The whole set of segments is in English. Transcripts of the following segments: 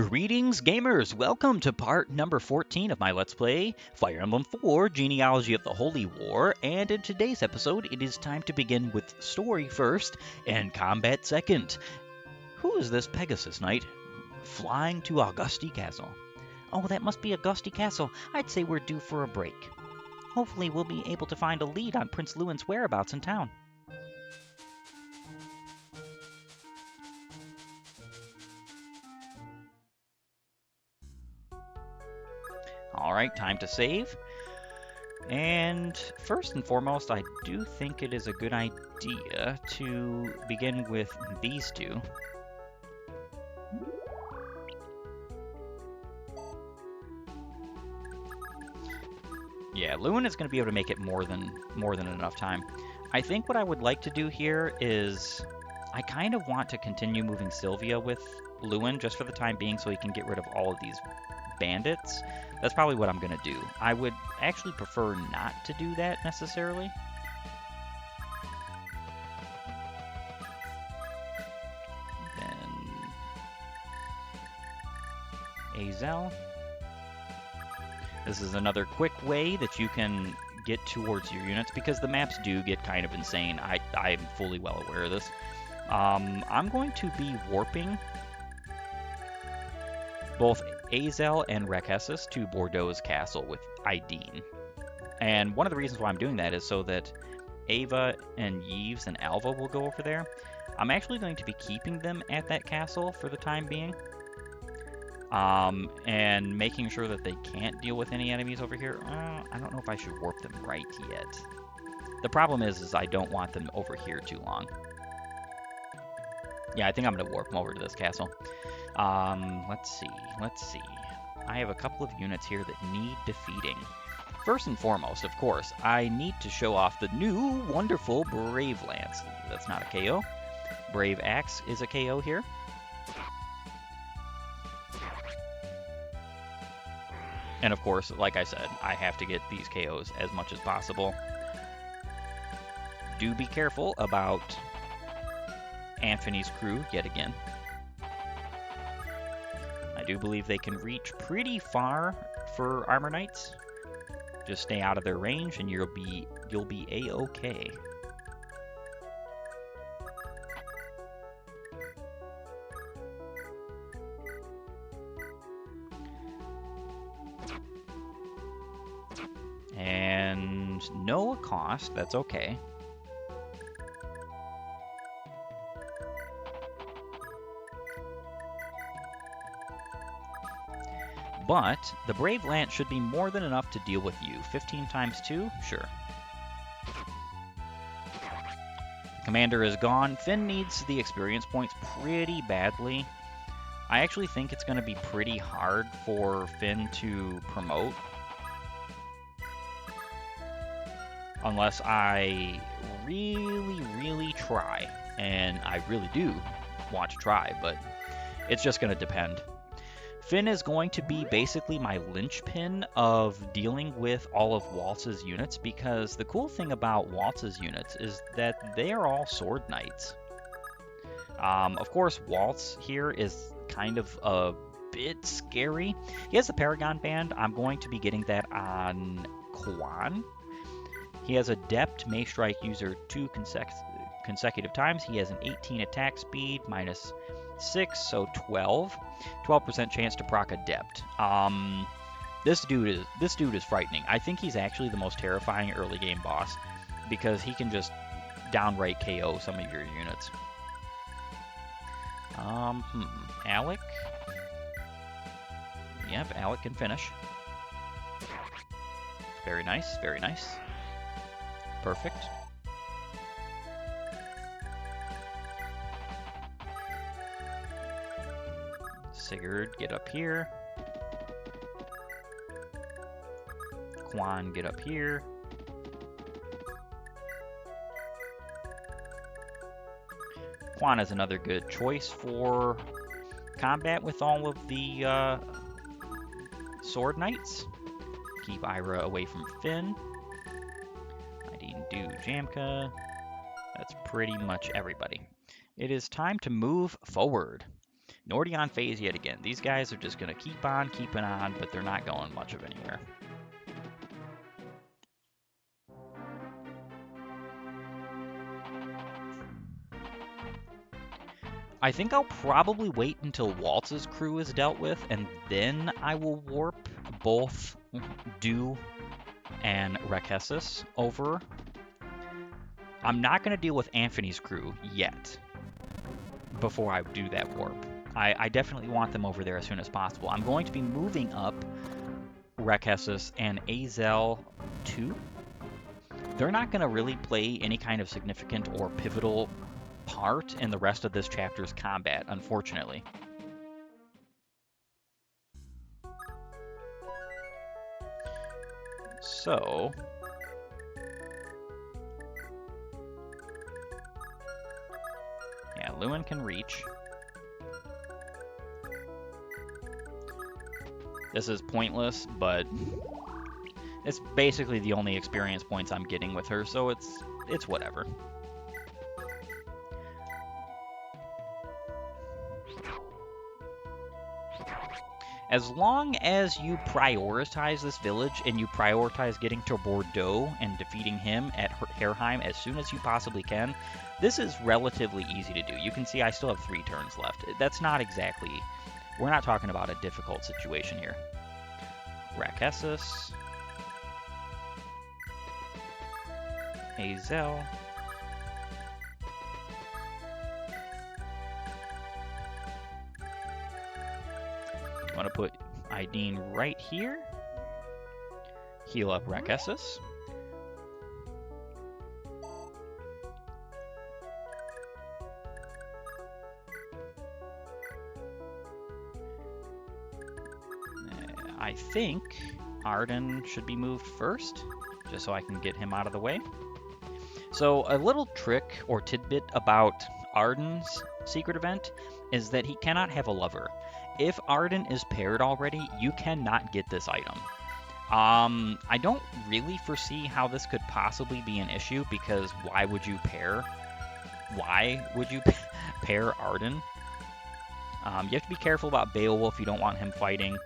Greetings, gamers! Welcome to part number 14 of my Let's Play Fire Emblem 4 Genealogy of the Holy War, and in today's episode, it is time to begin with story first and combat second. Who is this Pegasus Knight flying to Agustria Castle? Oh, that must be Agustria Castle. I'd say we're due for a break. Hopefully we'll be able to find a lead on Prince Lewyn's whereabouts in town. Alright, time to save. And first and foremost, I do think it is a good idea to begin with these two. Yeah, Lewyn is going to be able to make it more than enough time. I think what I would like to do here is I kind of want to continue moving Sylvia with Lewyn just for the time being so he can get rid of all of these bandits. That's probably what I'm going to do. I would actually prefer not to do that necessarily. Then Azel. This is another quick way that you can get towards your units because the maps do get kind of insane. I'm fully well aware of this. I'm going to be warping both Azel and Rekessis to Bordeaux's castle with Ideen. And one of the reasons why I'm doing that is so that Ava and Yves and Alva will go over there. I'm actually going to be keeping them at that castle for the time being. And making sure that they can't deal with any enemies over here. I don't know if I should warp them right yet. The problem is I don't want them over here too long. Yeah, I think I'm going to warp them over to this castle. Let's see. I have a couple of units here that need defeating. First and foremost, of course, I need to show off the new wonderful Brave Lance. That's not a KO. Brave Axe is a KO here. And of course, like I said, I have to get these KOs as much as possible. Do be careful about Anthony's crew yet again. I do believe they can reach pretty far for Armor Knights. Just stay out of their range and you'll be A-okay. And no cost, that's okay. But the Brave Lance should be more than enough to deal with you. 15 times 2? Sure. The commander is gone. Finn needs the experience points pretty badly. I actually think it's going to be pretty hard for Finn to promote. Unless I really try. And I really do want to try, but it's just going to depend. Finn is going to be basically my linchpin of dealing with all of Waltz's units, because the cool thing about Waltz's units is that they are all sword knights. Of course, Waltz here is kind of a bit scary. He has the Paragon Band. I'm going to be getting that on Quan. He has Adept May Strike user 2 consecutive times. He has an 18 attack speed, minus 6, so 12. 12% chance to proc Adept. This dude is frightening. I think he's actually the most terrifying early game boss because he can just downright KO some of your units. Alec. Yep, Alec can finish. Very nice, very nice. Perfect. Sigurd, get up here. Quan, get up here. Quan is another good choice for combat with all of the sword knights. Keep Ira away from Finn. Do Jamka. That's pretty much everybody. It is time to move forward. Nordion phase yet again. These guys are just going to keep on keeping on, but they're not going much of anywhere. I think I'll probably wait until Waltz's crew is dealt with, and then I will warp both Dew and Rekessis over. I'm not going to deal with Anthony's crew yet before I do that warp. I definitely want them over there as soon as possible. I'm going to be moving up Rekessis and Azel 2. They're not going to really play any kind of significant or pivotal part in the rest of this chapter's combat, unfortunately. So, yeah, Lewyn can reach. This is pointless, but it's basically the only experience points I'm getting with her, so it's whatever. As long as you prioritize this village and you prioritize getting to Bordeaux and defeating him at Herheim as soon as you possibly can, this is relatively easy to do. You can see I still have 3 turns left. That's not exactly... We're not talking about a difficult situation here. Rekessis. Azel. I'm going to put Ideen right here. Heal up Rekessis. I think Arden should be moved first, just so I can get him out of the way. So a little trick or tidbit about Arden's secret event is that he cannot have a lover. If Arden is paired already, you cannot get this item. I don't really foresee how this could possibly be an issue, because why would you pair? Why would you pair Arden? You have to be careful about Beowulf. You don't want him fighting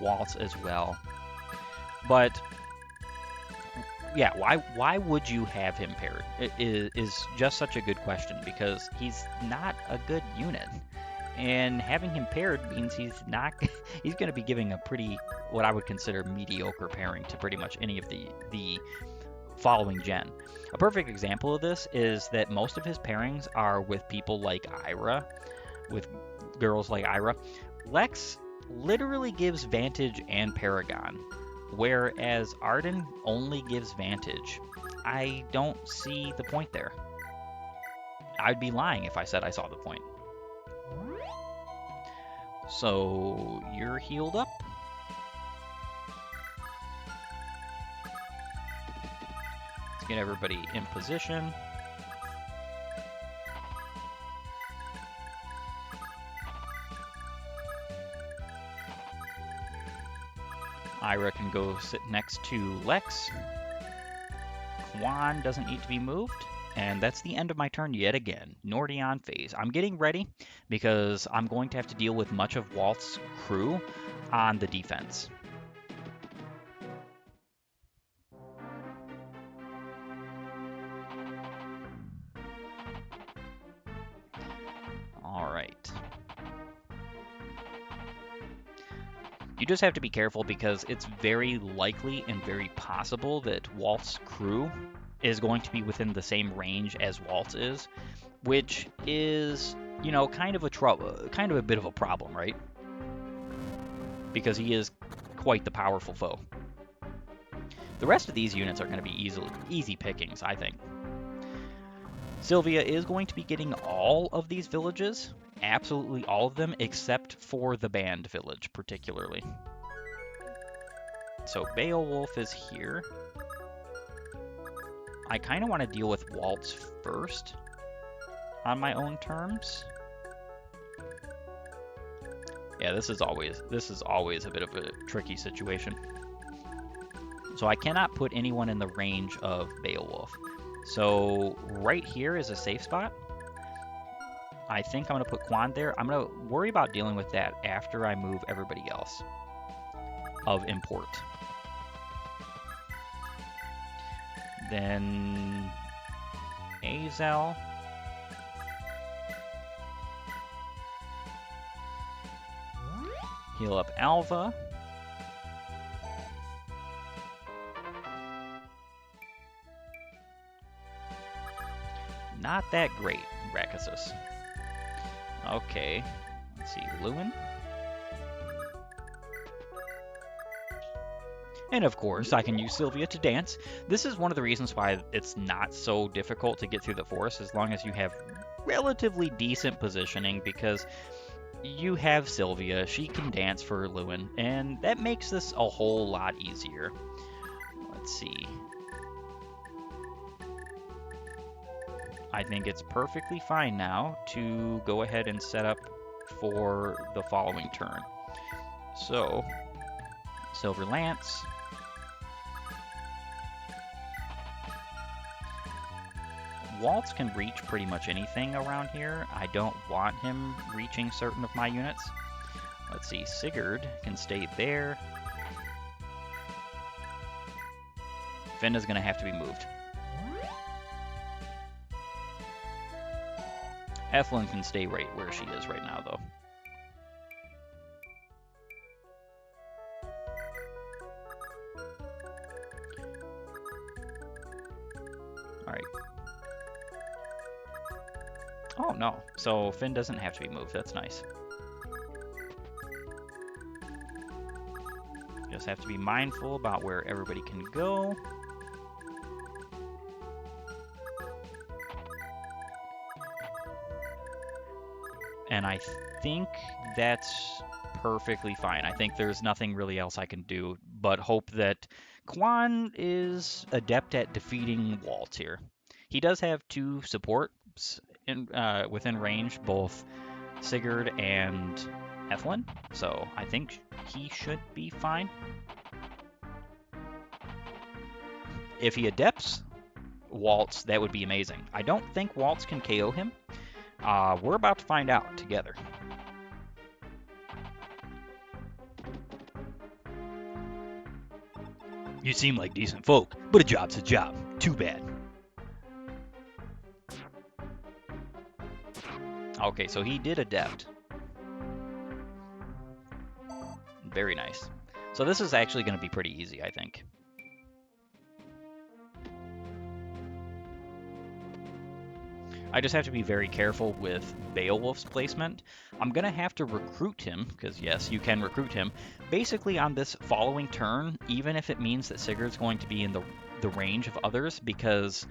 Waltz as well. But yeah, why would you have him paired? It is just such a good question, because he's not a good unit. And having him paired means he's going to be giving a pretty, what I would consider, mediocre pairing to pretty much any of the following gen. A perfect example of this is that most of his pairings are with people like Ira, with girls like Ira. Lex literally gives Vantage and Paragon, whereas Arden only gives Vantage. I don't see the point there. I'd be lying if I said I saw the point. So, you're healed up. Let's get everybody in position. Ira can go sit next to Lex. Quan doesn't need to be moved. And that's the end of my turn yet again. Nordion phase. I'm getting ready because I'm going to have to deal with much of Walt's crew on the defense. Alright. You just have to be careful, because it's very likely and very possible that Walt's crew is going to be within the same range as Waltz is, which is, you know, kind of a bit of a problem, right? Because he is quite the powerful foe. The rest of these units are going to be easy pickings, I think. Sylvia is going to be getting all of these villages, absolutely all of them, except for the band village, particularly. So Beowulf is here. I kind of want to deal with Waltz first on my own terms. Yeah, this is always a bit of a tricky situation. So I cannot put anyone in the range of Beowulf. So right here is a safe spot. I think I'm going to put Quan there. I'm going to worry about dealing with that after I move everybody else of import. Then Azel. Heal up Alva. Not that great, Rakisus. Okay, let's see, Lewyn. And of course, I can use Sylvia to dance. This is one of the reasons why it's not so difficult to get through the forest as long as you have relatively decent positioning, because you have Sylvia, she can dance for Lewyn, and that makes this a whole lot easier. Let's see. I think it's perfectly fine now to go ahead and set up for the following turn. So, Silver Lance. Waltz can reach pretty much anything around here. I don't want him reaching certain of my units. Let's see, Sigurd can stay there. Finn is going to have to be moved. Ethelyn can stay right where she is right now, though. Alright. Oh, no. So Finn doesn't have to be moved. That's nice. Just have to be mindful about where everybody can go. And I think that's perfectly fine. I think there's nothing really else I can do but hope that Quan is adept at defeating Waltz here. He does have two supports within range, both Sigurd and Ethelyn, so I think he should be fine. If he adepts Waltz, that would be amazing. I don't think Waltz can KO him. We're about to find out together. You seem like decent folk, but a job's a job. Too bad. Okay, so he did adept. Very nice. So this is actually going to be pretty easy, I think. I just have to be very careful with Beowulf's placement. I'm going to have to recruit him, because yes, you can recruit him, basically on this following turn, even if it means that Sigurd's going to be in the range of others, because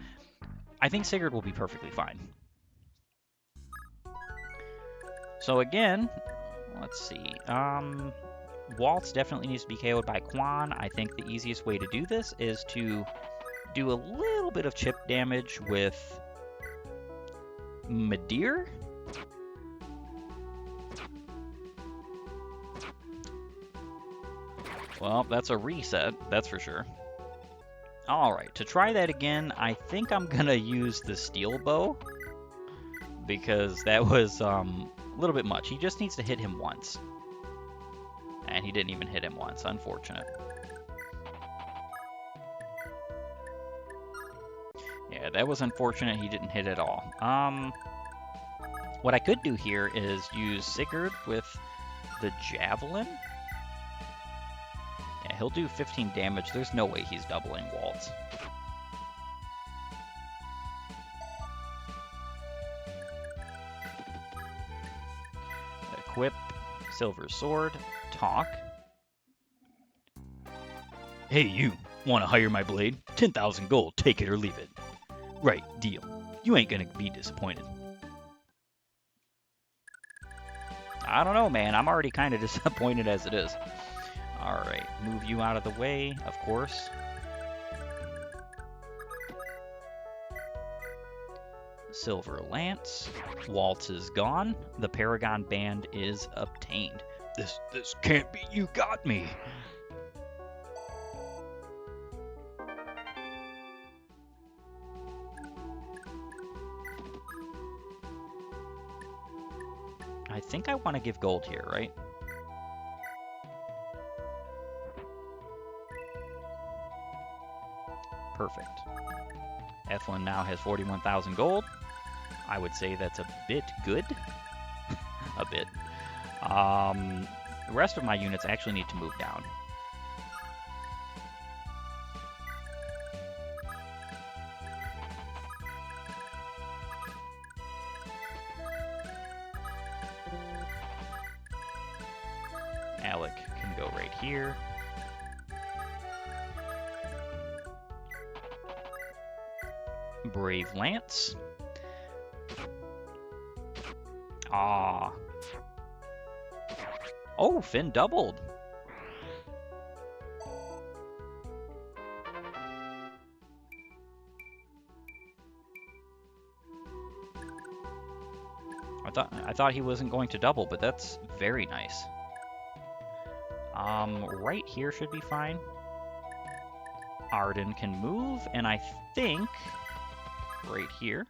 I think Sigurd will be perfectly fine. So again, let's see. Waltz definitely needs to be KO'd by Quan. I think the easiest way to do this is to do a little bit of chip damage with Madir? Well, that's a reset, that's for sure. Alright, to try that again, I think I'm gonna use the steel bow, because that was a little bit much. He just needs to hit him once. And he didn't even hit him once, unfortunate. Yeah, that was unfortunate, he didn't hit at all. What I could do here is use Sigurd with the javelin. Yeah, he'll do 15 damage. There's no way he's doubling Waltz. Equip Silver Sword. Talk. Hey, you. Want to hire my blade? 10,000 gold. Take it or leave it. Right, deal. You ain't gonna be disappointed. I don't know, man. I'm already kind of disappointed as it is. Alright, move you out of the way, of course. Silver Lance. Waltz is gone. The Paragon Band is obtained. This can't be. You got me. think I want to give gold here, right? Perfect. Ethlyn now has 41,000 gold. I would say that's a bit good. A bit. The rest of my units actually need to move down. Alec can go right here. Brave Lance. Ah. Oh, Finn doubled. I thought he wasn't going to double, but that's very nice. Right here should be fine. Arden can move, and I think right here.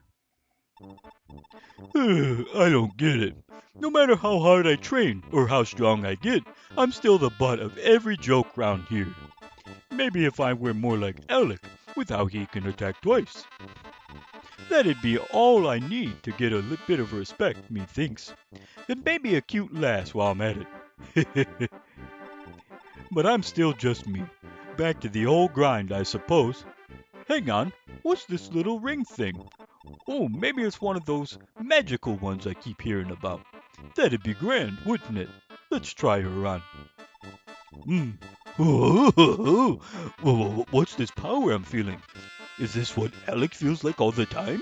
I don't get it. No matter how hard I train or how strong I get, I'm still the butt of every joke round here. Maybe if I were more like Alec, with how he can attack twice. That'd be all I need to get a bit of respect, methinks. And maybe a cute lass while I'm at it. But I'm still just me. Back to the old grind, I suppose. Hang on, what's this little ring thing? Oh, maybe it's one of those magical ones I keep hearing about. That'd be grand, wouldn't it? Let's try her on. What's this power I'm feeling? Is this what Alec feels like all the time?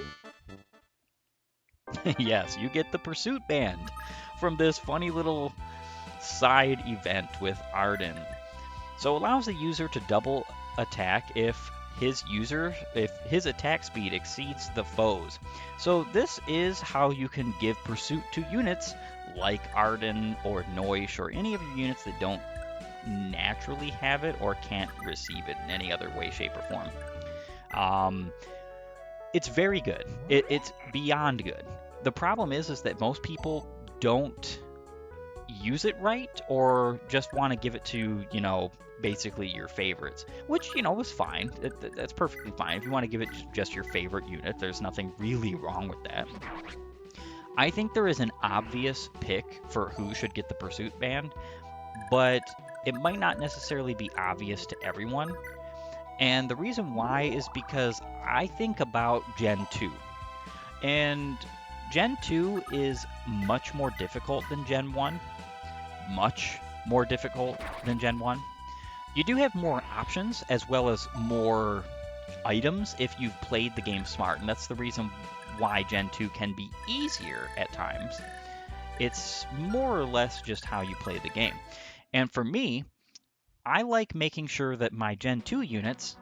Yes, you get the pursuit band from this funny little side event with Arden. So it allows the user to double attack if his attack speed exceeds the foe's. So this is how you can give pursuit to units like Arden or Noish or any of your units that don't naturally have it or can't receive it in any other way, shape, or form. It's very good. It's beyond good. The problem is that most people don't use it right or just want to give it to, basically your favorites, which, is fine. That's perfectly fine. If you want to give it just your favorite unit, there's nothing really wrong with that. I think there is an obvious pick for who should get the pursuit band, but it might not necessarily be obvious to everyone. And the reason why is because I think about Gen 2. And Gen 2 is much more difficult than Gen 1. Much more difficult than Gen 1. You do have more options as well as more items if you've played the game smart, and that's the reason why Gen 2 can be easier at times. It's more or less just how you play the game. And for me, I like making sure that my Gen 2 units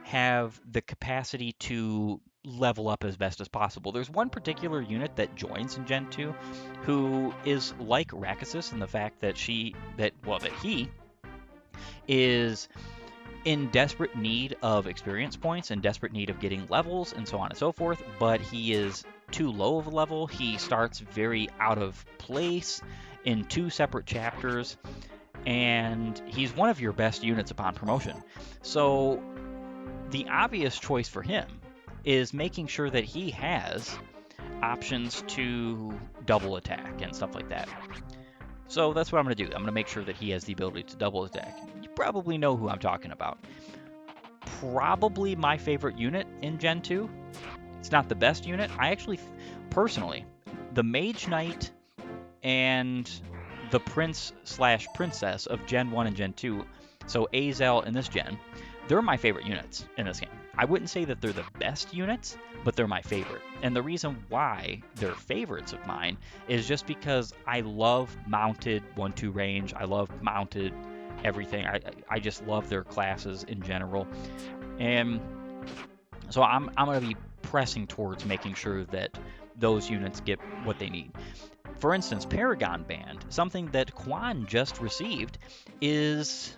have the capacity to level up as best as possible. There's one particular unit that joins in Gen 2 who is like Rakusis in the fact that he is in desperate need of experience points and desperate need of getting levels and so on and so forth, but he is too low of a level. He starts very out of place in 2 separate chapters, and he's one of your best units upon promotion. So the obvious choice for him is making sure that he has options to double attack and stuff like that. So that's what I'm going to do. I'm going to make sure that he has the ability to double attack. You probably know who I'm talking about. Probably my favorite unit in Gen 2. It's not the best unit. I actually, personally, the Mage Knight and the Prince/Princess of Gen 1 and Gen 2, so Azel in this gen, they're my favorite units in this game. I wouldn't say that they're the best units, but they're my favorite. And the reason why they're favorites of mine is just because I love mounted 1-2 range. I love mounted everything. I just love their classes in general. And so I'm going to be pressing towards making sure that those units get what they need. For instance, Paragon Band, something that Quan just received, is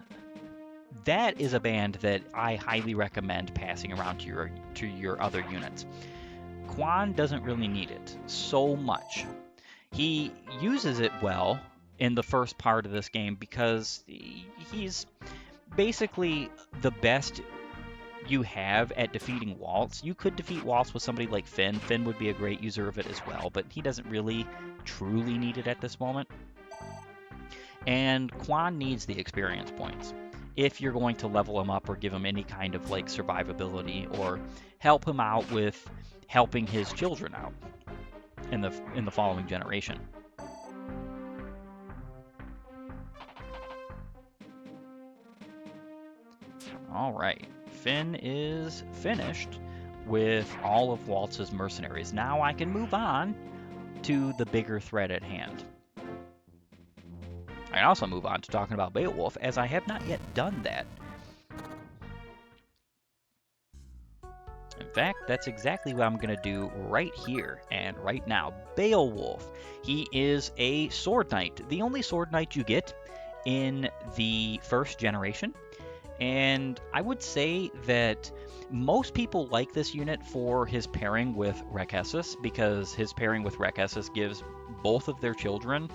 a band that I highly recommend passing around to your other units. Quan doesn't really need it so much. He uses it well in the first part of this game because he's basically the best you have at defeating Waltz. You could defeat Waltz with somebody like Finn. Finn would be a great user of it as well, but he doesn't really truly need it at this moment. And Quan needs the experience points if you're going to level him up or give him any kind of like survivability or help him out with helping his children out in the following generation. All right, Finn is finished with all of Waltz's mercenaries. Now I can move on to the bigger threat at hand. I can also move on to talking about Beowulf, as I have not yet done that. In fact, that's exactly what I'm going to do right here and right now. Beowulf. He is a sword knight, the only sword knight you get in the first generation. And I would say that most people like this unit for his pairing with Rekessus, because his pairing with Rekessus gives both of their children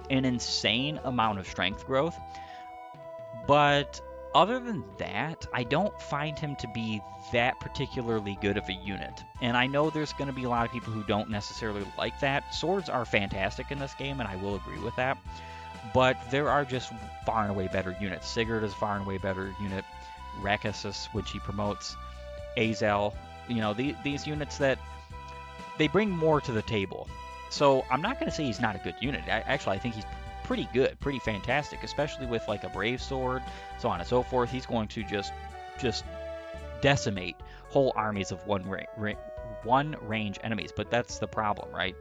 an insane amount of strength growth. But other than that, I don't find him to be that particularly good of a unit. And I know there's going to be a lot of people who don't necessarily like that. Swords are fantastic in this game, and I will agree with that. But there are just far and away better units. Sigurd is far and away better unit. Rekessus, which he promotes. Azel, these units that they bring more to the table. So I'm not going to say he's not a good unit. I think he's pretty good, pretty fantastic, especially with like a brave sword, so on and so forth. He's going to just decimate whole armies of one range enemies. But that's the problem, right?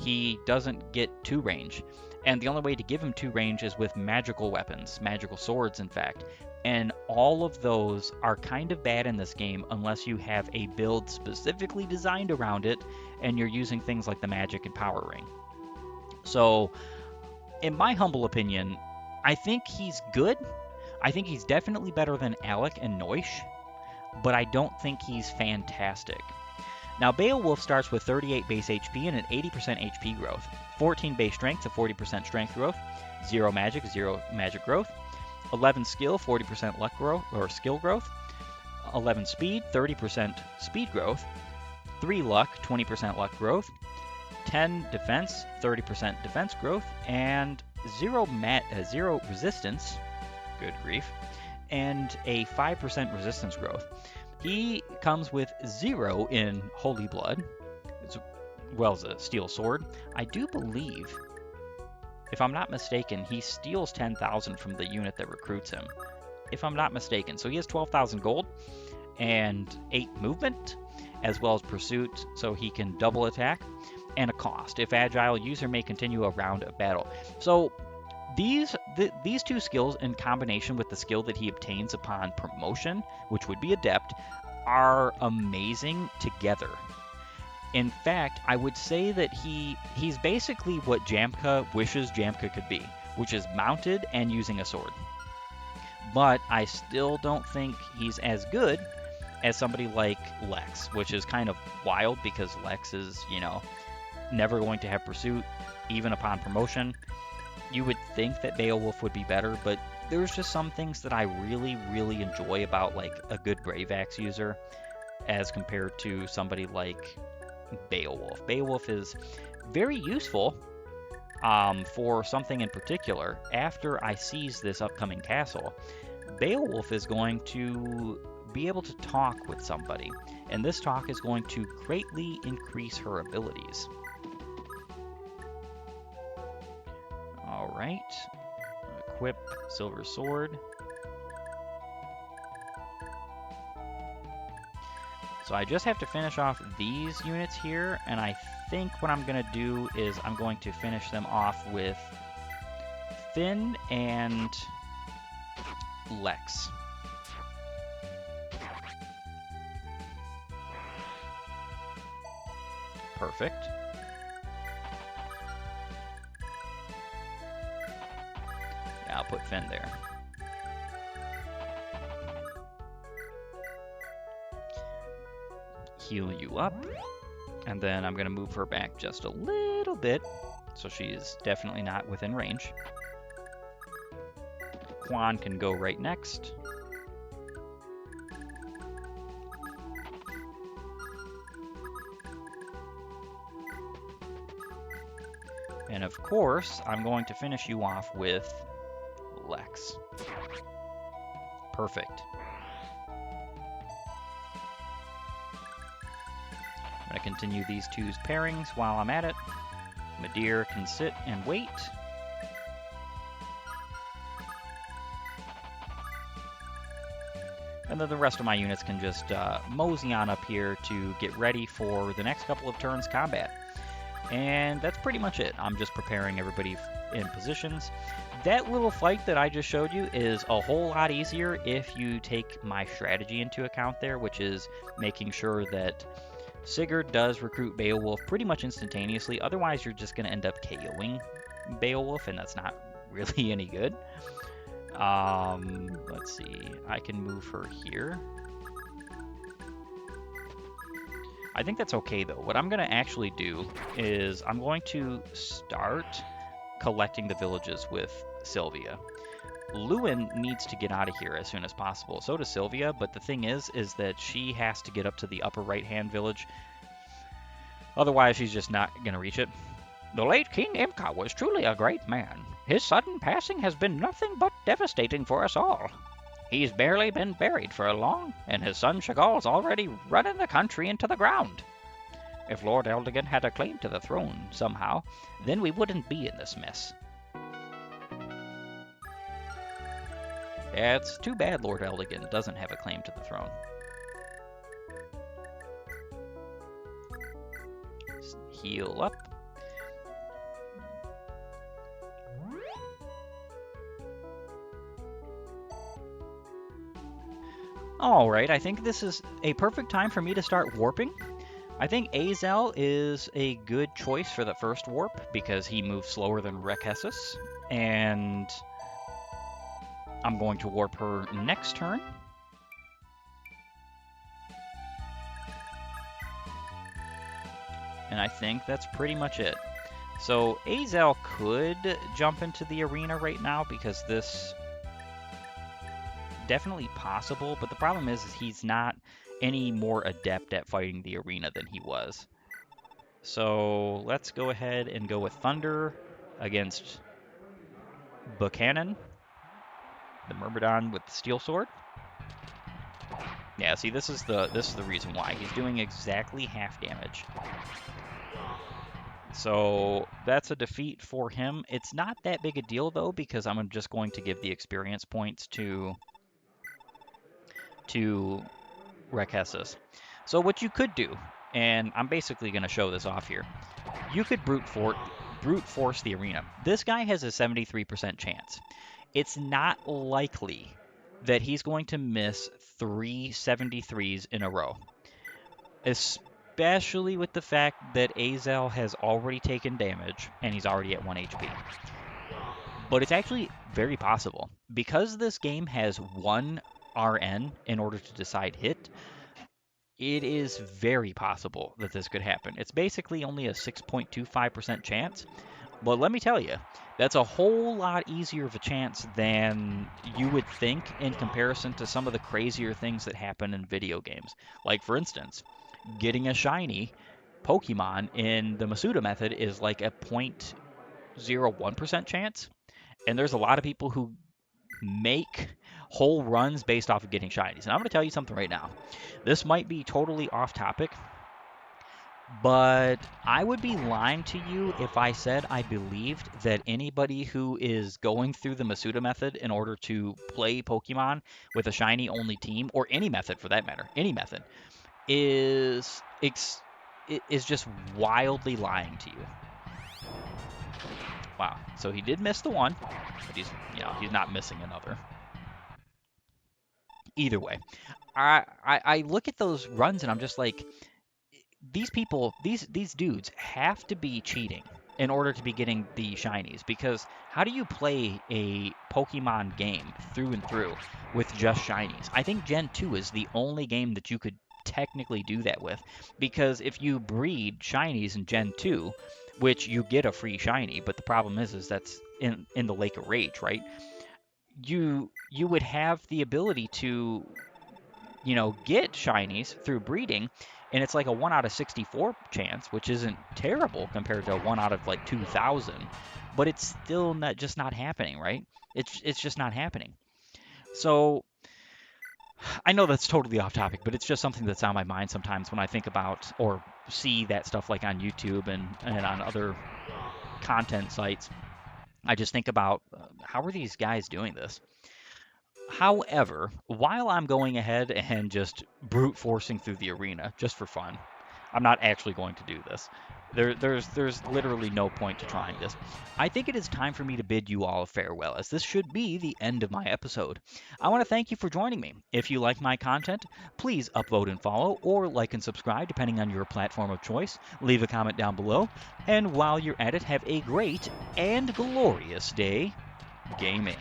He doesn't get 2 range. And the only way to give him 2 range is with magical weapons, magical swords, in fact. And all of those are kind of bad in this game unless you have a build specifically designed around it and you're using things like the magic and power ring. So, in my humble opinion, I think he's good. I think he's definitely better than Alec and Noish, but I don't think he's fantastic. Now, Beowulf starts with 38 base HP and an 80% HP growth, 14 base strength to 40% strength growth, 0 magic, 0 magic growth, 11 skill, 40% luck growth or skill growth, 11 speed, 30% speed growth, 3 luck, 20% luck growth, 10 defense, 30% defense growth, and 0 resistance, good grief, and a 5% resistance growth. He comes with 0 in Holy Blood, as well as a Steel Sword. I do believe, if I'm not mistaken, he steals 10,000 from the unit that recruits him, if I'm not mistaken. So he has 12,000 gold and 8 movement, as well as pursuit, so he can double attack, and a cost. If agile, user may continue a round of battle. So these 2 skills, in combination with the skill that he obtains upon promotion, which would be Adept, are amazing together. In fact, I would say that he's basically what Jamka wishes Jamka could be, which is mounted and using a sword. But I still don't think he's as good as somebody like Lex, which is kind of wild because Lex is, never going to have pursuit, even upon promotion. You would think that Beowulf would be better, but there's just some things that I really, really enjoy about like a good Brave Axe user as compared to somebody like Beowulf. Beowulf is very useful for something in particular. After I seize this upcoming castle, Beowulf is going to be able to talk with somebody, and this talk is going to greatly increase her abilities. Alright, equip Silver Sword. So I just have to finish off these units here, and I think what I'm going to do is I'm going to finish them off with Finn and Lex. Perfect. Yeah, I'll put Finn there. Heal you up, and then I'm going to move her back just a little bit so she's definitely not within range. Quan can go right next. And of course, I'm going to finish you off with Lex. Perfect. I'm going to continue these two's pairings while I'm at it. Madeir can sit and wait. And then the rest of my units can just mosey on up here to get ready for the next couple of turns combat. And that's pretty much it. I'm just preparing everybody in positions. That little fight that I just showed you is a whole lot easier if you take my strategy into account there, which is making sure that Sigurd does recruit Beowulf pretty much instantaneously. Otherwise, you're just going to end up KOing Beowulf, and that's not really any good. Let's see. I can move her here. I think that's okay, though. What I'm going to actually do is I'm going to start collecting the villages with Sylvia. Lewyn needs to get out of here as soon as possible. So does Sylvia, but the thing is that she has to get up to the upper right-hand village. Otherwise, she's just not going to reach it. The late King Imka was truly a great man. His sudden passing has been nothing but devastating for us all. He's barely been buried for long, and his son Chagall's already running the country into the ground. If Lord Eldigan had a claim to the throne somehow, then we wouldn't be in this mess. Yeah, it's too bad Lord Eldigan doesn't have a claim to the throne. Just heal up. Alright, I think this is a perfect time for me to start warping. I think Azel is a good choice for the first warp because he moves slower than Rekessis, and I'm going to warp her next turn. And I think that's pretty much it. So Azel could jump into the arena right now because this definitely possible, but the problem is he's not any more adept at fighting the arena than he was. So let's go ahead and go with Thunder against Buchanan, the Myrmidon with the Steel Sword. Yeah, see, this is the reason why. He's doing exactly half damage. So that's a defeat for him. It's not that big a deal, though, because I'm just going to give the experience points to Rekessis. So what you could do, and I'm basically going to show this off here, you could brute force the arena. This guy has a 73% chance. It's not likely that he's going to miss 3 73s in a row, especially with the fact that Azel has already taken damage and he's already at 1 HP. But it's actually very possible. Because this game has 1 RN in order to decide hit, it is very possible that this could happen. It's basically only a 6.25% chance, but let me tell you, that's a whole lot easier of a chance than you would think in comparison to some of the crazier things that happen in video games. Like, for instance, getting a shiny Pokemon in the Masuda method is like a 0.01% chance, and there's a lot of people who make whole runs based off of getting shinies. And I'm going to tell you something right now. This might be totally off topic, but I would be lying to you if I said I believed that anybody who is going through the Masuda method in order to play Pokemon with a shiny only team, or any method for that matter, any method, is just wildly lying to you. Wow. So he did miss the one, but he's not missing another. Either way, I look at those runs and I'm just like, these people, these dudes have to be cheating in order to be getting the shinies, because how do you play a Pokemon game through and through with just shinies? I think Gen 2 is the only game that you could technically do that with, because if you breed shinies in Gen 2, which you get a free shiny, but the problem is that's in the Lake of Rage, right? You would have the ability to, get shinies through breeding, and it's like a 1 out of 64 chance, which isn't terrible compared to a 1 out of like 2,000, but it's still not happening, right? It's just not happening. So I know that's totally off topic, but it's just something that's on my mind sometimes when I think about or see that stuff like on YouTube and on other content sites. I just think about how are these guys doing this? However, while I'm going ahead and just brute forcing through the arena just for fun, I'm not actually going to do this. There's literally no point to trying this. I think it is time for me to bid you all farewell, as this should be the end of my episode. I want to thank you for joining me. If you like my content, please upvote and follow, or like and subscribe depending on your platform of choice. Leave a comment down below, and while you're at it, have a great and glorious day gaming.